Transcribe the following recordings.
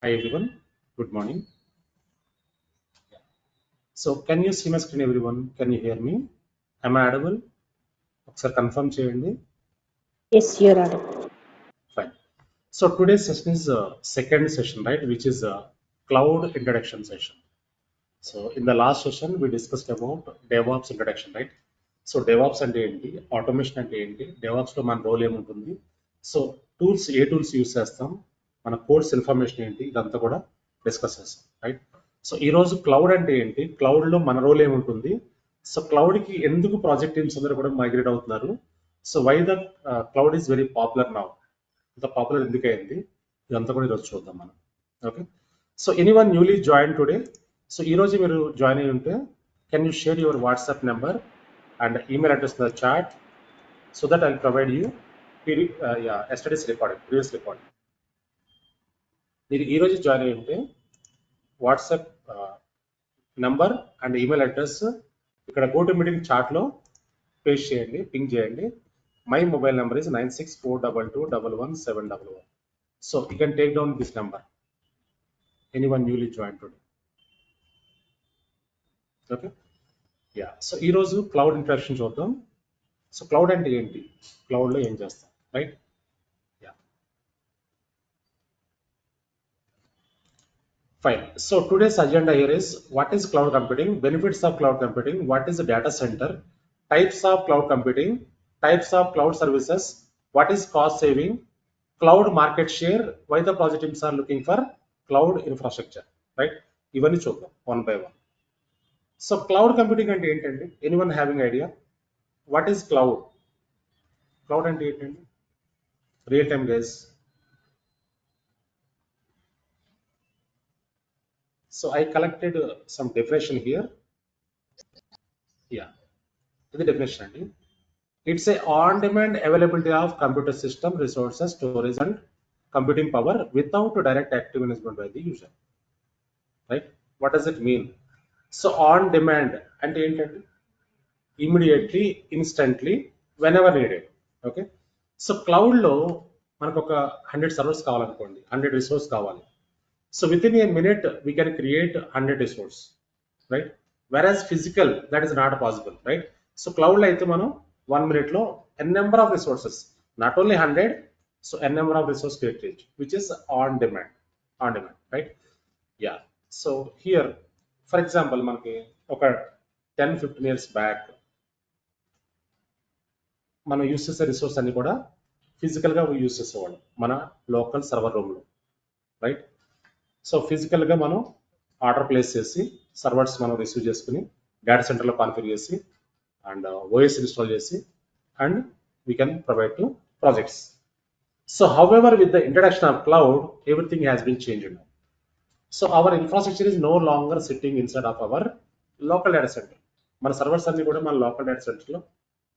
Hi everyone, good morning. So can you see my screen everyone? Can you hear me? Am I audible? ఒకసారి confirm చేయండి. Yes, you're audible. Fine. So today's session is second session, right? Which is cloud introduction session. So in the last session we discussed about DevOps introduction, right? So DevOps అంటే ఏంటి, automation అంటే ఏంటి, DevOps లో మన role ఏముంటుంది, so tools ఏ tools use చేస్తాం, మన course information ఏంటి, ఇదంతా కూడా డిస్కస్ చేస్తాం, రైట్? సో ఈరోజు క్లౌడ్ అంటే ఏంటి, క్లౌడ్లో మన రోల్ ఏముంటుంది, సో క్లౌడ్కి ఎందుకు ప్రాజెక్ట్ టీమ్స్ అందరూ కూడా మైగ్రేట్ అవుతున్నారు, so why the cloud is very popular now, ఇంత పాపులర్ ఎందుకైంది, ఇదంతా కూడా ఈరోజు చూద్దాం మనం. Okay, so anyone newly join today, so ఈరోజు మీరు జాయిన్ అయి ఉంటే can you share your WhatsApp number and email address in the chat so that I'll provide you yesterday's recording, previous recording. మీరు ఈరోజు జాయిన్ అయ్యి ఉంటే WhatsApp number and email address ఇక్కడ go to meeting చాట్లో paste చేయండి, pink చేయండి. My mobile number is 9642221111. So you can take down this number anyone newly join today. Okay, yeah. So ఈరోజు cloud introduction చూద్దాం. So cloud అంటే ఏంటి, క్లౌడ్లో ఏం చేస్తాం, right? Yeah, fine. So today's agenda here is what is cloud computing, benefits of cloud computing, what is data centre, types of cloud computing, types of cloud services, what is cost saving, cloud market share, why the project teams are looking for cloud infrastructure, right? ఇవన్నీ చూద్దాం one by one. So cloud computing అంటే ఏంటండి, anyone having idea what is cloud? Cloud అంటే ఏంటండి, real time guys? So I collected some definition here. Ya, ఇది definition అండి. It's a on demand availability of computer system resources, storage and computing power without direct active investment by the user, right? What does it mean? So on demand అంటే ఏంటంటే immediately, instantly, whenever needed. Okay, so క్లౌడ్లో మనకు ఒక 100 servers కావాలనుకోండి, 100 resource కావాలి. So within a minute we can create 100 resource, right? Whereas physical that is not possible, right? So క్లౌడ్లో అయితే మనం 1 మినిట్లో N number of resources, not only 100, so N number of resource create చేయొచ్చు, which is on demand, right? Yeah. So here for example మనకి ఒక 10-15 years back మనం use చేసే resource అన్ని కూడా ఫిజికల్గా యూస్ చేసేవాళ్ళం మన లోకల్ సర్వర్ రూమ్లో, రైట్? సో ఫిజికల్గా మనం ఆర్డర్ ప్లేస్ చేసి సర్వర్స్ మనం రిసీవ్ చేసుకుని డేటా సెంటర్లో కాన్ఫిగర్ చేసి అండ్ ఓఎస్ ఇన్స్టాల్ చేసి and we can provide to projects. So however with the introduction of cloud everything has been changed. So our infrastructure is no longer sitting inside of our local data centre. మన servers అన్ని కూడా మన local data సెంటర్లో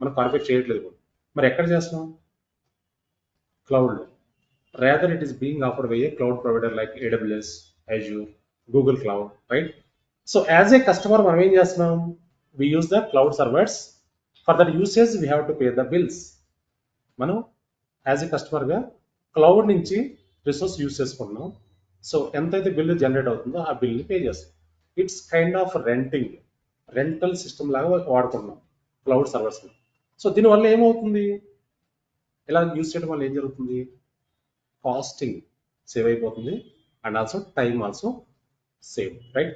మనం configure చేయట్లేదు కూడా. మరి ఎక్కడ చేస్తున్నాం? క్లౌడ్లో. Rather it is being offered by a cloud provider like AWS, Azure, Google Cloud, right? So as a customer మనం ఏం చేస్తున్నాం? We use the cloud servers. For that usage we have to pay the bills. మనం as a కస్టమర్గా cloud నుంచి resource use చేసుకుంటున్నాం. So ఎంతైతే bill generate అవుతుందో ఆ బిల్ని పే చేస్తాం. It's kind of rental system లాగా వాడుకుంటున్నాం క్లౌడ్ సర్వర్స్ని. సో దీనివల్ల ఏమవుతుంది, ఇలా యూజ్ చేయడం వల్ల ఏం జరుగుతుంది? కాస్టింగ్ సేవ్ అయిపోతుంది and also time also save, right?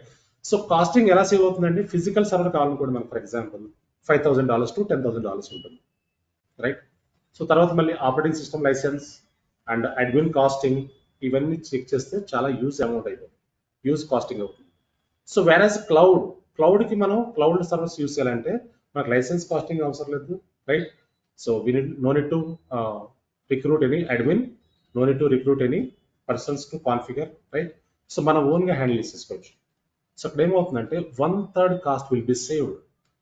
So costing ఎలా సేవ్ అవుతుందండి? ఫిజికల్ సర్వర్ కావాలనుకోండి మనకు ఫర్ ఎగ్జాంపుల్ $5,000 to $10,000 ఉంటుంది, రైట్? సో తర్వాత మళ్ళీ operating system license and admin costing ఇవన్నీ చెక్ చేస్తే చాలా యూజ్ అమౌంట్ అయిపోతుంది, యూజ్ కాస్టింగ్ అవుతుంది. సో వేరాజ్ క్లౌడ్కి మనం క్లౌడ్ సర్వీస్ యూజ్ చేయాలంటే మనకు లైసెన్స్ కాస్టింగ్ అవసరం లేదు, right? So we no need to recruit any admin, no need to recruit any persons to configure, right? So మనం ఓన్గా హ్యాండిల్ చేసుకోవచ్చు. సో అక్కడ ఏమవుతుందంటే 1/3 కాస్ట్ విల్ బి సేవ్డ్.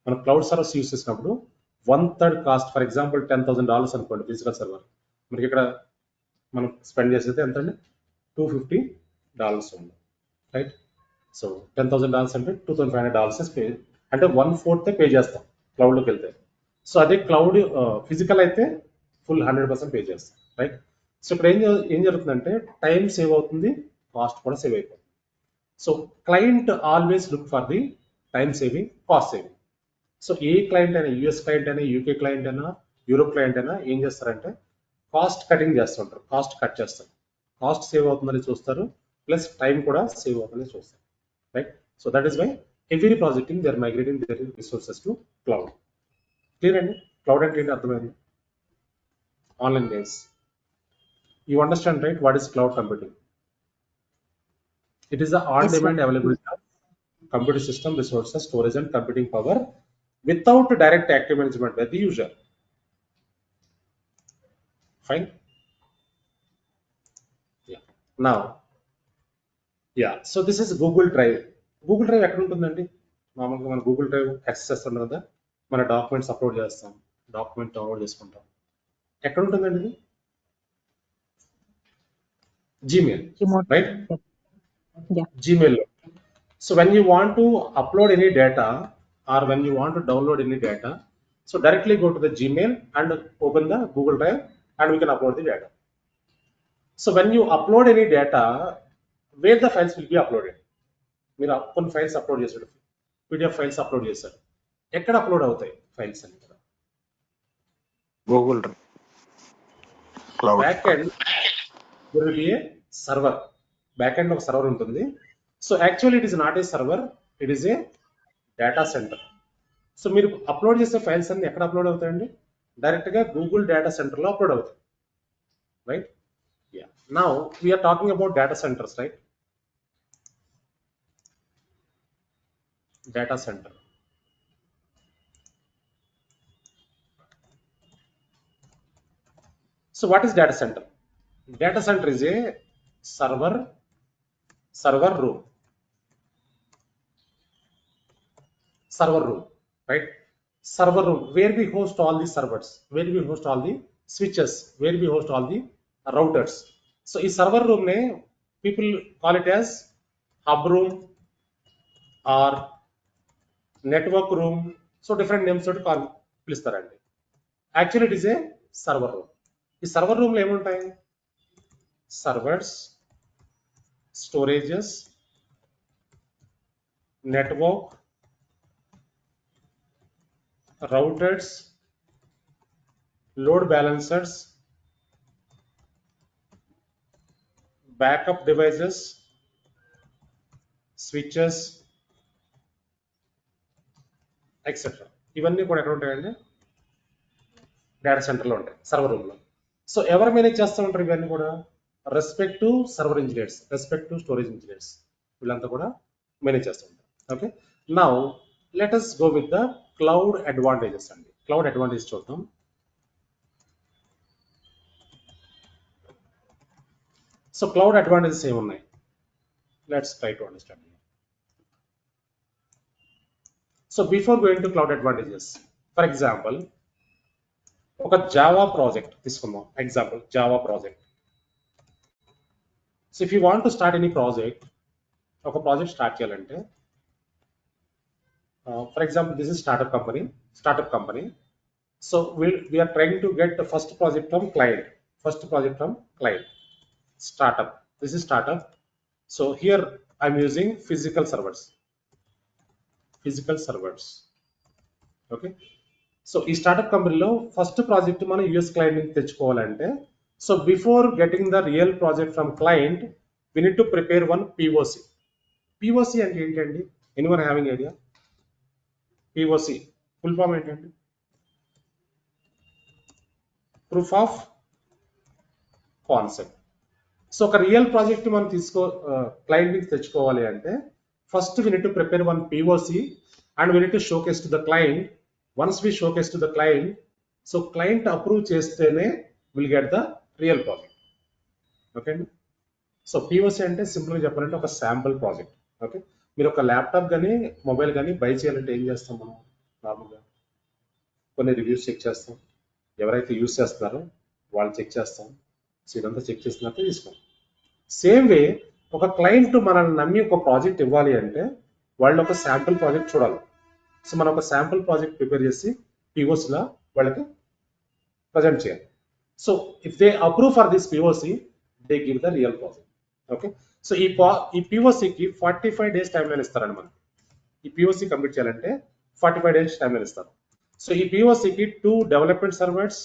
మనం క్లౌడ్ సర్వీస్ యూజ్ చేసినప్పుడు 1/3 కాస్ట్, ఫర్ ఎగ్జాంపుల్ $10,000 అనుకోండి physical server, మనకి ఇక్కడ మనం స్పెండ్ చేసేది ఎంత అండి? $250 ఉంది, రైట్? సో $10,000 అంటే $2,500 పే, అంటే 1/4 పే చేస్తాం క్లౌడ్లోకి వెళ్తే. సో అదే క్లౌడ్ ఫిజికల్ అయితే ఫుల్ 100% పే చేస్తాం, రైట్? సో ఇక్కడ ఏం జరుగుతుందంటే టైం సేవ్ అవుతుంది, కాస్ట్ కూడా సేవ్ అయిపోతుంది. So client always look for the time saving, cost saving. So a client అయినా, యూఎస్ క్లయింట్ అయినా, యూకే క్లయింట్ అయినా, యూరోప్ క్లయింట్ అయినా ఏం చేస్తారంటే కాస్ట్ కటింగ్ చేస్తుంటారు, కాస్ట్ కట్ చేస్తారు, కాస్ట్ సేవ్ అవుతుందని చూస్తారు, ప్లస్ టైం కూడా సేవ్ అవుతుందని చూస్తారు, right? So that is why every project they are migrating their resources to cloud. Clear అండి? క్లౌడ్ అంటే ఏంటి అర్థమైంది? Online games. You understand, right? What is cloud computing? It is the Yes, sir. on-demand availability of computer system resources, storage and computing power without direct active management by the user. Fine. Yeah. Now, yeah. So this is Google Drive. Google Drive ఎక్కడ ఉంటుందండి? మామూలుగా మన Google Drive access చేస్తాం కదా, మన documents upload చేస్తాం, document download చేసుకుంటాం. ఎక్కడ ఉంటుందండి ఇది? Gmail, Remote. Right? Yeah. Gmail. So when you want to upload any data or when you want to download any data, so directly go to the Gmail and open the Google Drive and we can upload the data. So when you upload any data, where the files will be uploaded? మీరు కొన్ని files upload చేశాడు, PDF files upload చేశారు, ఎక్కడ upload అవుతాయి files అని? Google Drive, cloud. Back end there will be a server. Back end ఒక server ఉంటుంది. So actually it is not a server, it is a data center. So మీరు అప్లోడ్ చేసే files అన్ని ఎక్కడ అప్లోడ్ అవుతాయండి? డైరెక్ట్గా గూగుల్ డేటా సెంటర్లో అప్లోడ్ అవుతాయి, right? Ya. Now we're talking about data centers, right? Data center. So what is data center? Data center is a server room, right? Server room where we host all the servers, where we host all the switches, where we host all the routers. So in server room ne people call it as hub room or network room. So different names to call పిలుస్తారండి. Actually it is a server room. ఈ server room లో ఏముంటాయి? Servers, storages, network, routers, load balancers, backup devices, switches etcetera. ఇవన్నీ కూడా ఎక్కడ ఉంటాయండి? Data సెంటర్లో ఉంటాయి, server రూమ్లో. సో ఎవరు మేనేజ్ చేస్తూ ఉంటారు ఇవన్నీ కూడా? Respect to server engineers, respect to storage engineers, వీళ్ళంతా కూడా మేనేజ్ చేస్తూ ఉంటారు. Okay, now let us go with the cloud advantages అండి. క్లౌడ్ అడ్వాంటేజ్ చూద్దాం. సో క్లౌడ్ అడ్వాంటేజెస్ ఏమున్నాయి? Let's try to understand. So before going to cloud advantages, for example ఒక Java project తీసుకుందాం. Example Java project. So if you want to start any project, ఒక project start చేయాలంటే for example this is startup company. So we're trying to get first project from client. Startup, this is startup. So here I'm using physical servers. Okay, so ఈ startup కంపెనీలో first project మనం US client నుంచి తెచ్చుకోవాలంటే, so before getting the real project from client we need to prepare one POC. POC అంటే ఏంటండి? Anyone having idea? POC full form ఏంటండి? Proof of concept. So ఒక real project మనం client నుంచి తెచ్చుకోవాలి అంటే first we need to prepare one POC and we need to showcase to the client. Once we showcase to the client, so client approve chestene will get the real project. Okay, so POC ante simple ga cheppalante oka sample project. Okay, మీరు ఒక laptop కానీ mobile కానీ by చేయాలంటే ఏం చేస్తాం మనం? నార్మల్గా కొన్ని రివ్యూస్ చెక్ చేస్తాం, ఎవరైతే యూస్ చేస్తున్నారో వాళ్ళు చెక్ చేస్తాం. సో ఇదంతా చెక్ చేసినాక తీసుకోం. సేమ్ వే ఒక క్లయింట్ మనల్ని నమ్మి ఒక ప్రాజెక్ట్ ఇవ్వాలి అంటే వాళ్ళు ఒక శాంపుల్ ప్రాజెక్ట్ చూడాలి. సో మనం ఒక శాంపుల్ ప్రాజెక్ట్ ప్రిపేర్ చేసి పిఓసిలా వాళ్ళకి ప్రజెంట్ చేయాలి. So if they approve for this POC they give the real project. Okay. So ఈ పిఓసికి 45 డేస్ టైం లైన్ ఇస్తారండి మనకి. ఈ పిఓసి కంప్లీట్ చేయాలంటే 45 డేస్ టైం లైన్ ఇస్తారు. సో ఈ పిఓసికి 2 development servers,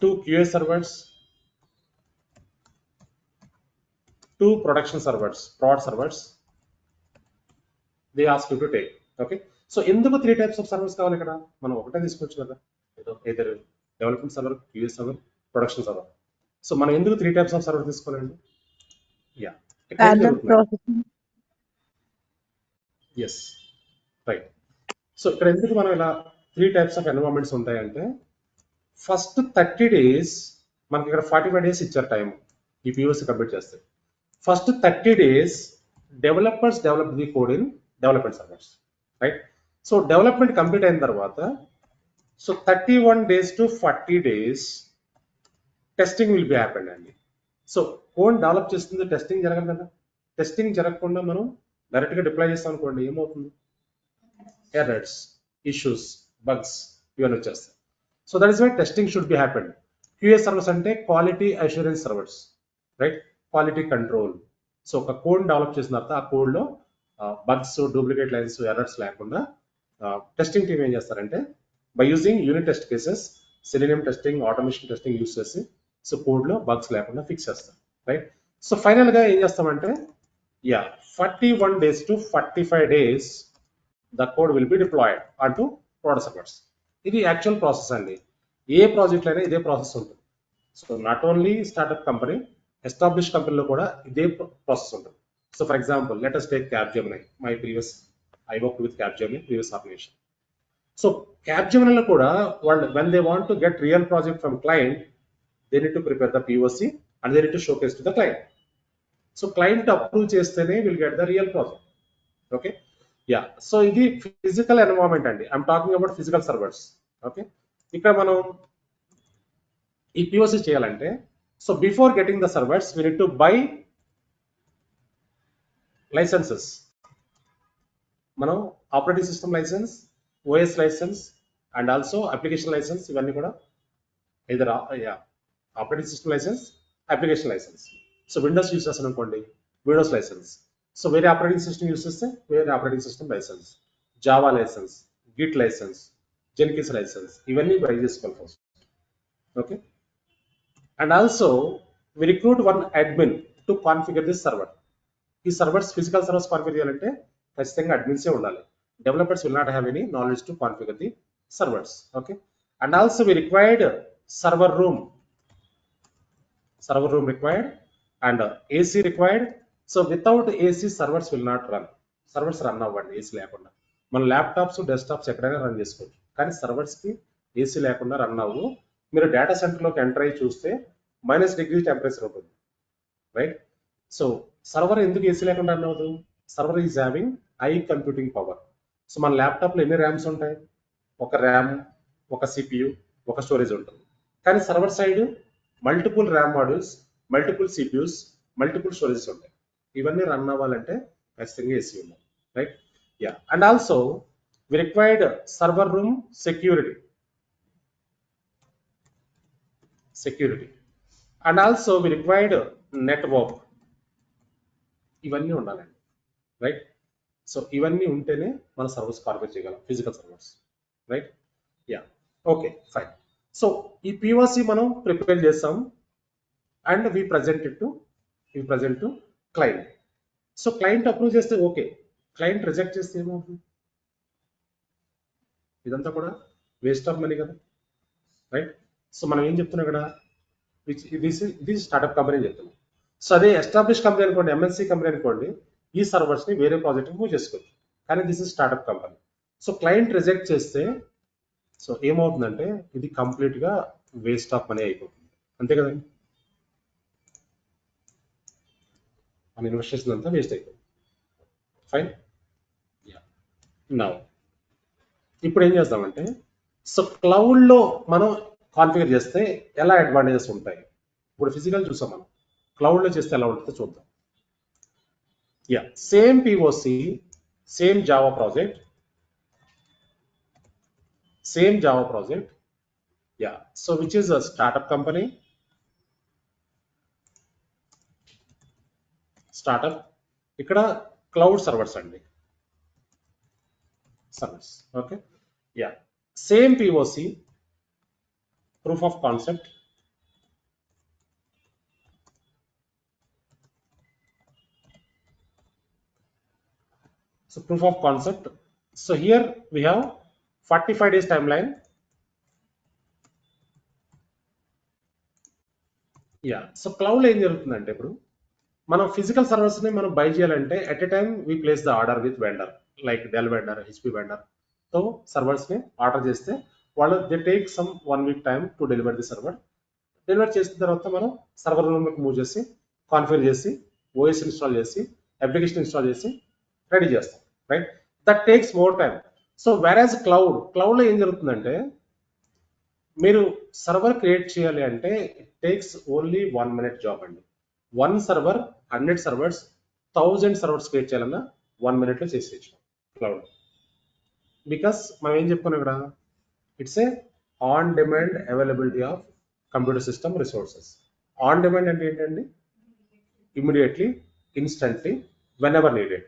2 QA servers, 2 production servers, prod servers they ask you to take. Okay. So ఎందుకు 3 types of servers కావాలి ఇక్కడ? మనం ఒకటే తీసుకోవచ్చు కదా, either development server, QA server, production server. So మనం ఎందుకు 3 టైప్స్ ఆఫ్ సర్వర్ తీసుకోవాలండి? యా, ఇక్కడ ఏం Parallel జరుగుతుంది? processing. Yes, right. సో ఇక్కడ ఎందుకు మనం ఇలా 3 టైప్స్ ఆఫ్ ఎన్విరాన్మెంట్స్ ఉంటాయంటే, ఫస్ట్ 30 డేస్ మనకి ఇక్కడ 45 డేస్ ఇచ్చారు టైం ఈ పిఓసి కంప్లీట్ చేస్తే. First 30 days developers develop the code in development servers, right? So development complete అయిన తర్వాత so 31 days to 40 days testing will be happened అండి. సో కోడ్ డెవలప్ చేస్తుంది, టెస్టింగ్ జరగదు కదా. టెస్టింగ్ జరగకుండా మనం డైరెక్ట్గా డిప్లాయ్ చేస్తాం అనుకోండి, ఏమవుతుంది? ఎర్రర్స్, ఇష్యూస్, బగ్స్ ఇవన్నీ వచ్చేస్తాయి. So that is why testing should be happened. QA servers అంటే quality assurance servers, right? Quality control. So ఒక కోడ్ డెవలప్ చేసిన తర్వాత ఆ కోడ్లో బగ్స్, డూప్లికేట్ లైన్స్, ఎర్రర్స్ లేకుండా టెస్టింగ్ టీమ్ ఏం చేస్తారంటే by using unit test cases, selenium testing, automation testing use చేసి సో కోడ్లో బగ్స్ లేకుండా ఫిక్స్ చేస్తారు, రైట్? సో ఫైనల్గా ఏం చేస్తామంటే 41 days to 45 days the code will be deployed onto prod servers. ఇది యాక్చువల్ ప్రాసెస్ అండి. ఏ ప్రాజెక్ట్ అయినా ఇదే ప్రాసెస్ ఉంటుంది. So not only startup company, establish కంపెనీలో కూడా ఇదే ప్రాసెస్ ఉంటుంది. So for example let us take Capgemini. I worked with Capgemini previous organization. So Capgemini లో కూడా వాళ్ళు when they want to get real project from client, they need to prepare the POC and they need to showcase to the client. So client approve చేస్తేనే will get the real project. Okay, yeah. So ఇది physical environment అండి. I'm talking about physical servers. Okay, ఇక్కడ మనం ఈ POC చేయాలంటే so before getting the servers we need to buy licences. మనం operating system licence, OS licence and also application licence, ఇవన్నీ కూడా either operating system licence, application licence. So Windows use చేస్తాను అనుకోండి, Windows licence. So వేరే operating system use చేస్తే వేరే operating system license, Java license, Git license, Jenkins license, ఇవన్నీ buy చేసుకోవాలి first. Okay, and also we recruit one admin to configure this server. ఈ servers, physical servers configure చేయాలంటే ఖచ్చితంగా అడ్మిన్సే ఉండాలి. Developers will not have any knowledge to configure the servers. Okay, and also we required server room required and AC required. So without AC servers will not run. Servers run అవ్వండి AC లేకుండా. మన laptops, desktops ఎక్కడైనా run చేసుకోవచ్చు, కానీ సర్వర్స్కి AC లేకుండా run అవ్వు. మీరు data సెంటర్లోకి ఎంటర్ అయ్యి చూస్తే -డిగ్రీ టెంపరేచర్ ఉంటుంది, రైట్? సో సర్వర్ ఎందుకు AC లేకుండా రన్ అవ్వదు? Server is having high computing power. So మన ల్యాప్టాప్లో ఎన్ని ర్యామ్స్ ఉంటాయి? ఒక ర్యామ్, ఒక CPU, ఒక స్టోరేజ్ ఉంటుంది. కానీ server side multiple RAM modules, multiple CPUs, multiple storages ఉంటాయి. ఇవన్నీ రన్ అవ్వాలంటే ఖచ్చితంగా AC ఉండాలి, right? Ya, and also we required server room security and also we required network. ఇవన్నీ ఉండాలండి, రైట్? సో ఇవన్నీ ఉంటేనే మన సర్వర్స్ కాన్ఫిగర్ చేయగలం, physical servers, right? Ya, okay, fine. So ఈ పిఓసి మనం ప్రిపేర్ చేస్తాం and we present to client. So client approve చేస్తే ఓకే, క్లయింట్ రిజెక్ట్ చేస్తే ఏమవుతుంది? ఇదంతా కూడా వేస్ట్ ఆఫ్ మనీ కదా, రైట్? సో మనం ఏం చెప్తున్నాం ఇక్కడ, ఇది స్టార్ట్అప్ కంపెనీ అని చెప్తున్నాం. సో అదే ఎస్టాబ్లిష్ కంపెనీ అనుకోండి, MNC కంపెనీ అనుకోండి, ఈ సర్వర్స్ని వేరే ప్రాజెక్ట్కి మూవ్ చేసుకోవచ్చు. కానీ this is startup company. So client reject చేస్తే సో ఏమవుతుందంటే ఇది కంప్లీట్గా వేస్ట్ ఆఫ్ మనీ అయిపోతుంది, అంతే కదండి? మన ఇన్వెస్టేషన్ అంతా వేస్ట్ అయిపోతుంది. ఫైన్. నౌ ఇప్పుడు ఏం చేస్తామంటే సో క్లౌడ్లో మనం కాన్ఫిగర్ చేస్తే ఎలా అడ్వాంటేజెస్ ఉంటాయి? ఇప్పుడు ఫిజికల్ చూసాం, మనం క్లౌడ్లో చేస్తే ఎలా ఉంటుందో చూద్దాం. Same POC, same Java project, so which is a startup company, startup, ఇక్కడ క్లౌడ్ సర్వర్స్ అండి, servers. Okay, yeah, same POC, proof of concept. So proof of concept. So here we have 45 days timeline. Yeah, so క్లౌడ్లో ఏం జరుగుతుందంటే ఇప్పుడు మనం physical సర్వర్స్ని మనం buy చేయాలంటే at a time we place the order with vendor, like Dell vendor, HP vendor. తో సర్వర్స్ని ఆర్డర్ చేస్తే వాళ్ళు they take some 1 week time to deliver the server. Deliver చేసిన తర్వాత మనం సర్వర్ రూమ్లోకి మూవ్ చేసి కాన్ఫిగర్ చేసి ఓఎస్ ఇన్స్టాల్ చేసి అప్లికేషన్ ఇన్స్టాల్ చేసి రెడీ చేస్తాం, right? That takes more time. So వేరాజ్ క్లౌడ్లో ఏం జరుగుతుందంటే మీరు సర్వర్ క్రియేట్ చేయాలి అంటే it takes only 1 minute job అండి. 1 server 100 servers 1000 servers క్రియేట్ చేయాలన్నా 1 minute లో చేసేయచ్చు క్లౌడ్. బికాస్ మనం ఏం చెప్పుకున్నాం ఇక్కడ, it's a on demand availability of computer system resources. On demand అంటే ఏంటండి? Immediately, instantly, whenever needed,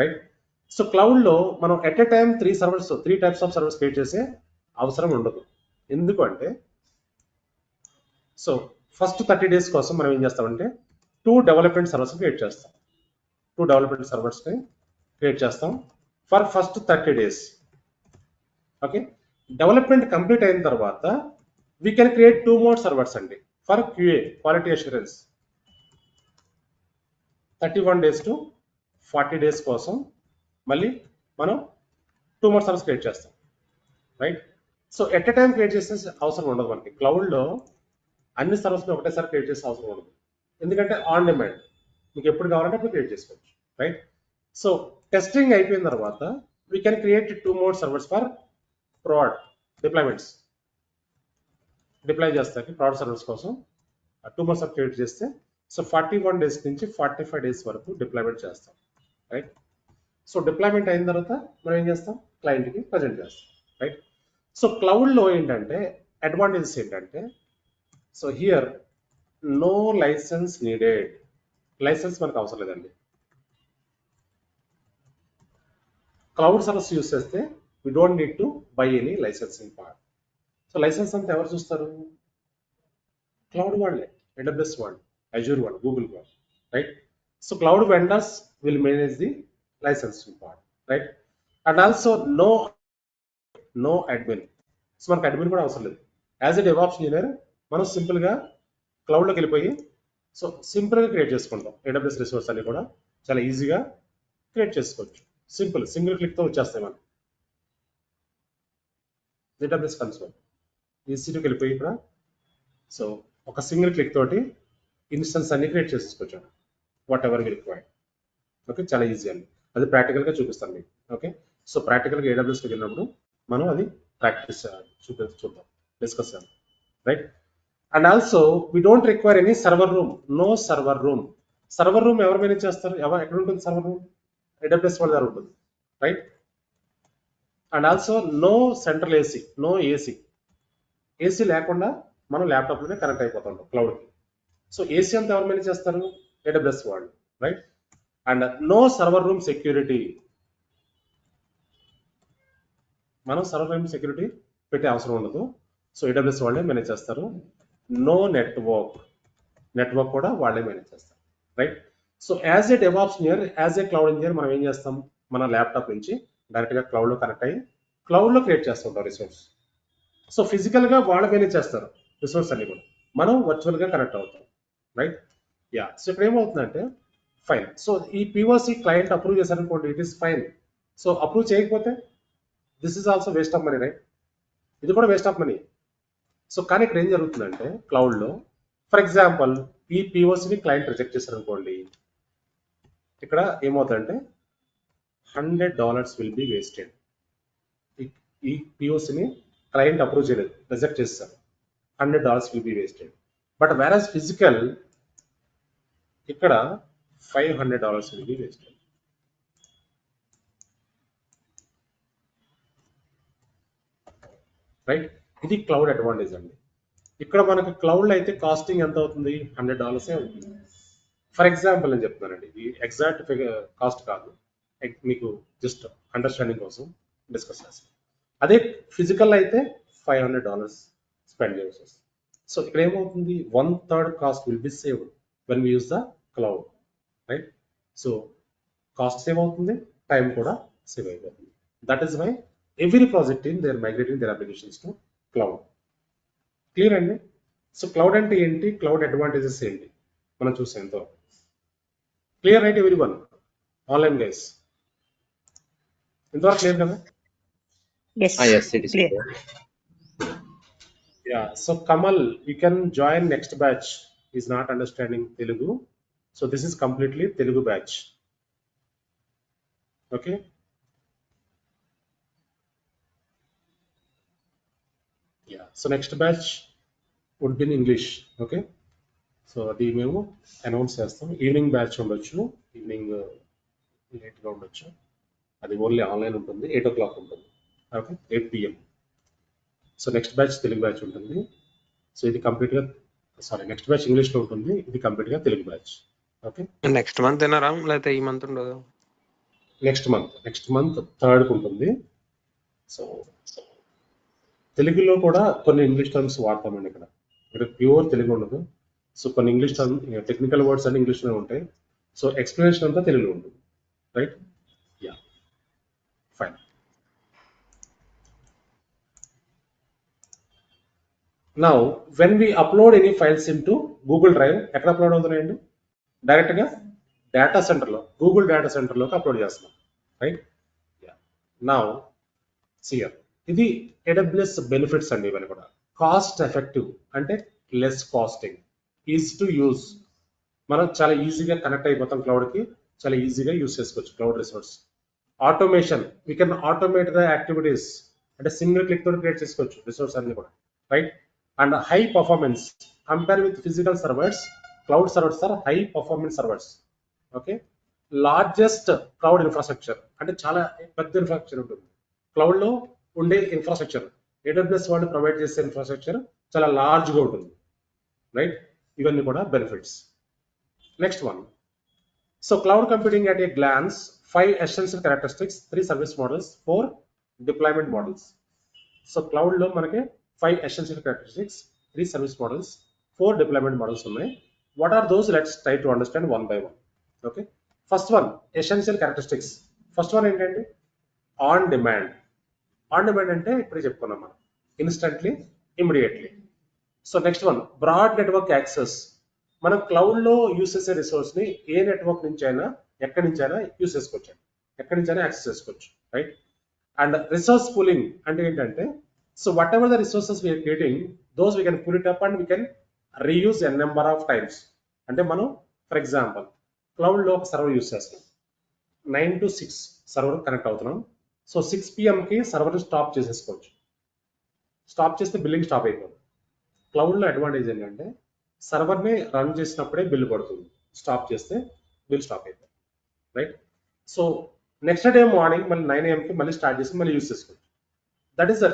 right? So క్లౌడ్లో మనం at a time 3 types of servers create చేసే అవసరం ఉండదు. ఎందుకంటే సో ఫస్ట్ 30 days కోసం మనం ఏం చేస్తామంటే 2 డెవలప్మెంట్ సర్వర్స్ క్రియేట్ చేస్తాం. 2 డెవలప్మెంట్ సర్వర్స్ని క్రియేట్ చేస్తాం for first 30 days. Okay, development complete అయిన తర్వాత we can create 2 more servers అండి for QA, quality assurance. 31 days to 40 days కోసం మళ్ళీ మనం 2 more సర్వర్స్ క్రియేట్ చేస్తాం, right? So at a time create చేసే అవసరం ఉండదు మనకి. క్లౌడ్లో అన్ని సర్వర్స్ని ఒకటేసారి క్రియేట్ చేసే అవసరం ఉండదు, ఎందుకంటే ఆన్ డిమాండ్ మీకు ఎప్పుడు కావాలంటే అప్పుడు క్రియేట్ చేసుకోవచ్చు, రైట్? సో టెస్టింగ్ అయిపోయిన తర్వాత we can create 2 more servers for prod deployments. Deploy చేస్తాకి ప్రాడ్ సర్వర్స్ కోసం 2 more సర్వర్ క్రియేట్ చేస్తే సో 41 days నుంచి 45 days వరకు డిప్లాయ్మెంట్ చేస్తాం, రైట్? సో డిప్లాయ్మెంట్ అయిన తర్వాత మనం ఏం చేస్తాం, క్లయింట్కి ప్రజెంట్ చేస్తాం, రైట్? సో క్లౌడ్లో ఏంటంటే అడ్వాంటేజెస్ ఏంటంటే, so here no license needed. License మనకు అవసరం లేదండి. క్లౌడ్ సర్వీస్ యూస్ చేస్తే we don't need to buy any licensing part. So license అంతా ఎవరు చూస్తారు? క్లౌడ్ వాళ్ళే, AWS వాళ్ళు, అజూర్ వాళ్ళు, గూగుల్ వాళ్ళు, right? So cloud vendors will manage the licensing part, right? And also no admin. So మనకు admin కూడా అవసరం లేదు. యాజ్ ఎ డెవాప్స్ ఇంజనీర్ మనం సింపుల్గా క్లౌడ్లోకి వెళ్ళిపోయి సో సింపుల్గా క్రియేట్ చేసుకుంటాం. AWS రిసోర్స్ అన్ని కూడా చాలా ఈజీగా క్రియేట్ చేసుకోవచ్చు. సింగిల్ క్లిక్తో వచ్చేస్తాయి మనం. AWS కన్సోల్ ఈసీటీకి వెళ్ళిపోయి ఇక్కడ సో ఒక సింగిల్ క్లిక్ తోటి ఇన్స్టెన్స్ అన్ని క్రియేట్ చేసుకోవచ్చు, వాట్ ఎవర్ రిక్వైర్డ్. ఓకే, చాలా ఈజీ అండి. అది ప్రాక్టికల్గా చూపిస్తాను మీకు. ఓకే, సో ప్రాక్టికల్గా AWSకి వెళ్ళినప్పుడు మనం అది ప్రాక్టీస్ చూద్దాం, డిస్కస్ చేద్దాం, right? And also we don't require any server room. No server room. Server room ఎవరు మేనేజ్ చేస్తారు? ఎక్కడ ఉంటుంది సర్వర్ రూమ్? AWS వాళ్ళ దగ్గర ఉంటుంది, right? And also no central AC, no AC. AC లేకుండా మనం ల్యాప్టాప్లోనే కనెక్ట్ అయిపోతుంటాం క్లౌడ్కి. సో ఏసీ అంతా ఎవరు మేనేజ్ చేస్తారు? AWS వాళ్ళు, right? And no server room security. మనం సర్వర్ రూమ్ సెక్యూరిటీ పెట్టే అవసరం ఉండదు. సో AWS వాళ్ళే మేనేజ్ చేస్తారు. నో నెట్వర్క్ కూడా వాళ్ళే మేనేజ్ చేస్తారు, right? So as A DevOps engineer, as a cloud engineer మనం ఏం చేస్తాం, మన ల్యాప్టాప్ నుంచి డైరెక్ట్గా క్లౌడ్లో కనెక్ట్ అయ్యి క్లౌడ్లో క్రియేట్ చేస్తుంటాం రిసోర్స్. సో ఫిజికల్గా వాళ్ళు మేనేజ్ చేస్తారు రిసోర్స్ అన్ని కూడా, మనం వర్చువల్గా కనెక్ట్ అవుతాం, రైట్? యా, సో ఇక్కడ ఏమవుతుందంటే ఫైన్. సో ఈ POC క్లయింట్ అప్రూవ్ చేశారనుకోండి, it is fine. So approve చేయకపోతే this is also waste of money, right? ఇది కూడా వేస్ట్ ఆఫ్ మనీ. సో కానీ ఇక్కడ ఏం జరుగుతుందంటే క్లౌడ్లో ఫర్ ఎగ్జాంపుల్ ఈ POCని క్లయింట్ రిజెక్ట్ చేశారనుకోండి, ఇక్కడ ఏమవుతుందంటే $100 విల్ బి వేస్టెడ్. ఈ POCని క్లయింట్ అప్రూవ్ చేయలేదు, రిజెక్ట్ చేస్తారు, $100 will be wasted. But whereas physical ఇక్కడ $500 విల్ బి వేస్టెడ్, రైట్? ఇది క్లౌడ్ అడ్వాంటేజ్ అండి. ఇక్కడ మనకు క్లౌడ్లో అయితే కాస్టింగ్ ఎంత అవుతుంది? $100 అవుతుంది. ఫర్ ఎగ్జాంపుల్ నేను చెప్తున్నానండి, ఈ ఎగ్జాక్ట్ కాస్ట్ కాదు, మీకు జస్ట్ అండర్స్టాండింగ్ కోసం డిస్కస్ చేస్తాం. అదే ఫిజికల్ అయితే $500 స్పెండ్ చేయాల్సి వస్తుంది. సో ఇక్కడ ఏమవుతుంది, 1/3 cost will be saved when we use the cloud, right? So cost save అవుతుంది, టైం కూడా సేవ్ అయిపోతుంది. That is why every project team they are migrating their applications to cloud. Clear అండి? So cloud అంటే ఏంటి, cloud advantages ఏంటి మనం చూసాం ఎంతవరకు. Clear right everyone, online guys? ఇంతవరకు క్లియర్ కదా? Yes. Yes, it is Clear. clear. Yeah, so Kamal, you can join next batch. Is not understanding Telugu, so this is completely Telugu batch. Okay. Yeah, so next batch would be in English. Okay. So అది మేము announce చేస్తాం. Evening batch ఉండొచ్చు, evening లేట్గా ఉండొచ్చు, అది only online ఉంటుంది, 8 o'clock ఉంటుంది. Okay, 8 PM. So next batch Telugu batch ఉంటుంది. సో ఇది కంప్లీట్గా, సారీ, నెక్స్ట్ బ్యాచ్ ఇంగ్లీష్లో ఉంటుంది, ఇది కంప్లీట్గా Telugu batch. Okay, next month ఏనారా లేకపోతే ఈ మంత్ ఉండదు? నెక్స్ట్ మంత్ 3rd ఉంటుంది. సో తెలుగులో కూడా కొన్ని ఇంగ్లీష్ టర్మ్స్ వాడతామండి ఇక్కడ. ఇక్కడ ప్యూర్ తెలుగు ఉండదు. సో కొన్ని ఇంగ్లీష్ టర్మ్, టెక్నికల్ వర్డ్స్ అన్ని ఇంగ్లీష్లో ఉంటాయి. సో ఎక్స్ప్లెనేషన్ అంతా తెలుగులో ఉంటుంది, right? Yeah, fine. Now, when we upload any files into Google Drive, ఎక్కడ అప్లోడ్ అవుతున్నాయండి? డైరెక్ట్గా డేటా సెంటర్లో, గూగుల్ డేటా సెంటర్లోకి అప్లోడ్ చేస్తున్నాం, రైట్? నౌ సియర్, ఇది AWS బెనిఫిట్స్ అండి. ఇవన్నీ కూడా కాస్ట్ ఎఫెక్టివ్, అంటే less costing, easy to use. మనం చాలా ఈజీగా కనెక్ట్ అయిపోతాం క్లౌడ్కి, చాలా ఈజీగా యూజ్ చేసుకోవచ్చు cloud resource. Automation, we can automate the activities, అంటే సింగిల్ క్లిక్ తోటి క్రియేట్ చేసుకోవచ్చు రిసోర్స్ అన్ని కూడా, right? And high performance, compare with physical servers, cloud servers are high performance servers. Okay, largest cloud infrastructure, అంటే చాలా పెద్ద infrastructure ఉంటుంది క్లౌడ్లో ఉండే ఇన్ఫ్రాస్ట్రక్చర్. AWS వాళ్ళు ప్రొవైడ్ చేసే ఇన్ఫ్రాస్ట్రక్చర్ చాలా లార్జ్గా ఉంటుంది, రైట్? ఇవన్నీ కూడా benefits. Next one, so cloud computing at a glance, 5 essential characteristics, 3 service models, 4 deployment models. So క్లౌడ్లో మనకి 5 essential characteristics, 3 service models, 4 deployment models ఉన్నాయి. What are those? Let's try to understand one by one. Okay, first one, essential characteristics. First one ఏంటంటే on demand. On demand అంటే ఇప్పుడే చెప్పుకున్నాం మనం, instantly, immediately. So next one, broad network access. మనం క్లౌడ్లో use చేసే రిసోర్స్ని ఏ network నుంచి అయినా, ఎక్కడి నుంచి అయినా యూస్ చేసుకోవచ్చు, ఎక్కడి నుంచి అయినా యాక్సెస్ చేసుకోవచ్చు, రైట్? అండ్ రిసోర్స్ పూలింగ్ అంటే ఏంటంటే, so whatever the resources we are creating, those we can pull it up and we can reuse a number of times. అంటే మనం ఫర్ ఎగ్జాంపుల్ క్లౌడ్లో ఒక సర్వర్ యూస్ చేస్తాం, 9 to 6 సర్వర్ కనెక్ట్ అవుతున్నాం. So 6 PMకి సర్వర్ని stop చేసేసుకోవచ్చు. Stop చేస్తే billing stop అయిపోతుంది. క్లౌడ్లో advantage ఏంటంటే సర్వర్ని run చేసినప్పుడే బిల్ పడుతుంది, స్టాప్ చేస్తే బిల్ స్టాప్ అయిపోతుంది, right? So next day morning మళ్ళీ 9 AM మళ్ళీ స్టార్ట్ చేసి మళ్ళీ యూస్ చేసుకోవచ్చు. That is the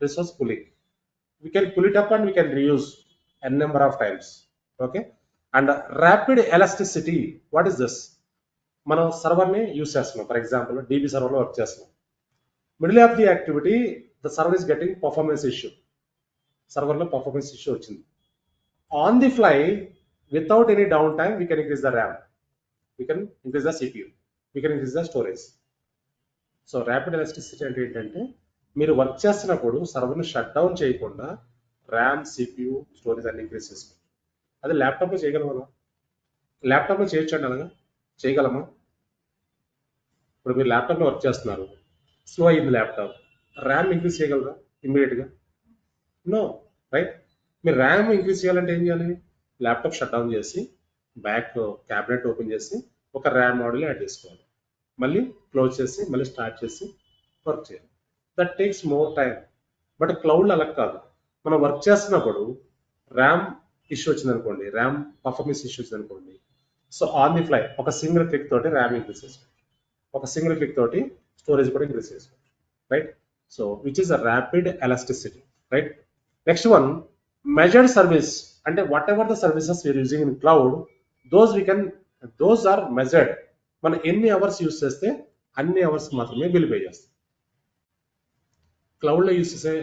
resource pooling. We can pull it up and we can reuse a number of times. Okay, and rapid elasticity, what is this? మనం సర్వర్ని use చేస్తున్నాం, for example DB సర్వర్లో work చేస్తున్నాం. Middle of the activity the server is getting performance issue, సర్వర్లో performance issue వచ్చింది. On the fly, without any downtime, we can increase the RAM, we can increase the CPU, we can increase the storage. So rapid elasticity అంటే ఏంటంటే, మీరు work చేస్తున్నప్పుడు సర్వర్ని shut down చేయకుండా RAM, CPU, storage అన్ని increase చేసుకోవచ్చు. అది ల్యాప్టాప్లో చేయగలమా? ల్యాప్టాప్లో చేయొచ్చండి, అలాగా చేయగలమా? ఇప్పుడు మీరు ల్యాప్టాప్లో వర్క్ చేస్తున్నారు, స్లో అయింది ల్యాప్టాప్, ర్యామ్ ఇంక్రీజ్ చేయగలరా ఇమ్మీడియట్గా? No, right? మీరు ర్యామ్ ఇంక్రీజ్ చేయాలంటే ఏం చేయాలి? ల్యాప్టాప్ షట్ డౌన్ చేసి, బ్యాక్ క్యాబినెట్ ఓపెన్ చేసి, ఒక ర్యామ్ మోడల్ యాడ్ చేసుకోవాలి, మళ్ళీ క్లోజ్ చేసి, మళ్ళీ స్టార్ట్ చేసి వర్క్ చేయాలి. That takes more time. But క్లౌడ్లో అలా కాదు. మనం వర్క్ చేస్తున్నప్పుడు ర్యామ్ ఇష్యూ వచ్చింది అనుకోండి, ర్యామ్ పర్ఫార్మెన్స్ ఇష్యూ వచ్చింది అనుకోండి, సో ఆన్ ది ఫ్లై ఒక సింగిల్ క్లిక్ తోటి ర్యామ్ ఇంక్రీజ్ చేసుకోవచ్చు, ఒక సింగిల్ క్లిక్ తోటి స్టోరేజ్ కూడా ఇంక్రీజ్ చేసుకోవచ్చు, right? So which is a rapid elasticity, right? Next one, measured service. అంటే whatever the services we're using in cloud, those are measured. మనం ఎన్ని hours use చేస్తే అన్ని అవర్స్ మాత్రమే బిల్ పే చేస్తాం. క్లౌడ్లో యూస్ చేసే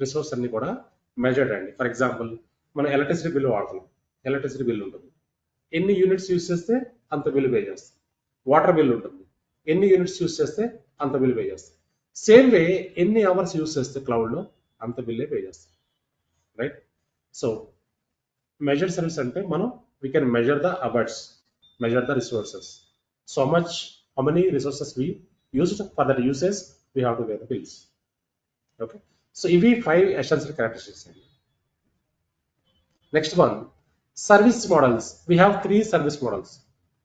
రిసోర్స్ అన్ని కూడా మెజర్డ్ అండి. ఫర్ ఎగ్జాంపుల్ మనం ఎలక్ట్రిసిటీ బిల్ వాడుతున్నాం, ఎలక్ట్రిసిటీ బిల్ ఉంటుంది, ఎన్ని యూనిట్స్ యూస్ చేస్తే అంత బిల్ పే చేస్తాం. వాటర్ బిల్ ఉంటుంది, ఎన్ని యూనిట్స్ యూస్ చేస్తే అంత బిల్ పే చేస్తాం. సేమ్ వే ఎన్ని అవర్స్ యూస్ చేస్తే క్లౌడ్లో అంత బిల్లే పే చేస్తాం, రైట్? సో మెజర్డ్ సర్వీస్ అంటే మనం we can measure the hours, measure the resources. So much, how many resources we used, for that usage we have to pay the bills. Okay. So if we 5 essential characteristics. Next one, service models. We have 3 service models: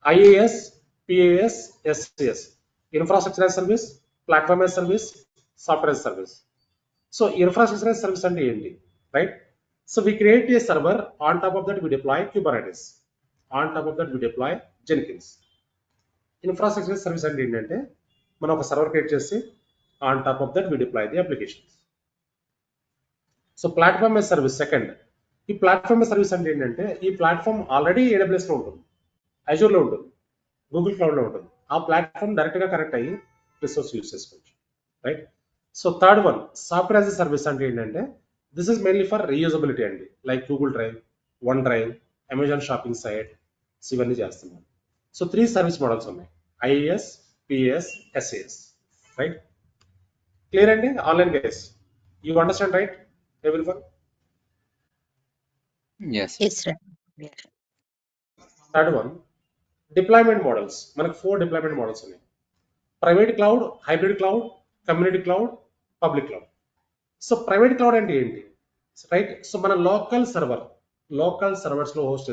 IaaS, PaaS, SaaS. Infrastructure as service, platform as service, software as service. So infrastructure as service and enti, right? So we create a server, on top of that we deploy Kubernetes, on top of that we deploy Jenkins. Infrastructure service అంటే ఏంటంటే మనం ఒక server create చేసి on top of that we deploy the applications. So platform as service second. ఈ platform as service అంటే ఏంటంటే ఈ platform already AWS లో ఉంటుంది, అజూర్ లో ఉంటుంది, గూగుల్ క్లౌడ్ లో ఉంటుంది. ఆ ప్లాట్ఫామ్ డైరెక్ట్ గా కనెక్ట్ అయ్యి రిసోర్స్ యూస్ చేసుకోవచ్చు, right? So third one, software as service అంటే ఏంటంటే this is mainly for reusability అండి, like Google drive, one drive, Amazon shopping site, ఇవన్నీ చేస్తున్నాం. సో 3 సర్వీస్ మోడల్స్ ఉన్నాయి: IaaS, PaaS, SaaS, right? Clear అండి online guys? You understand, right everyone? Yes. Yes, right. Third one, deployment models. మనకు 4 deployment models ఉన్నాయి: private cloud, hybrid cloud, community cloud, public cloud. So private cloud అంటే ఏంటి, right? So మన local servers లో host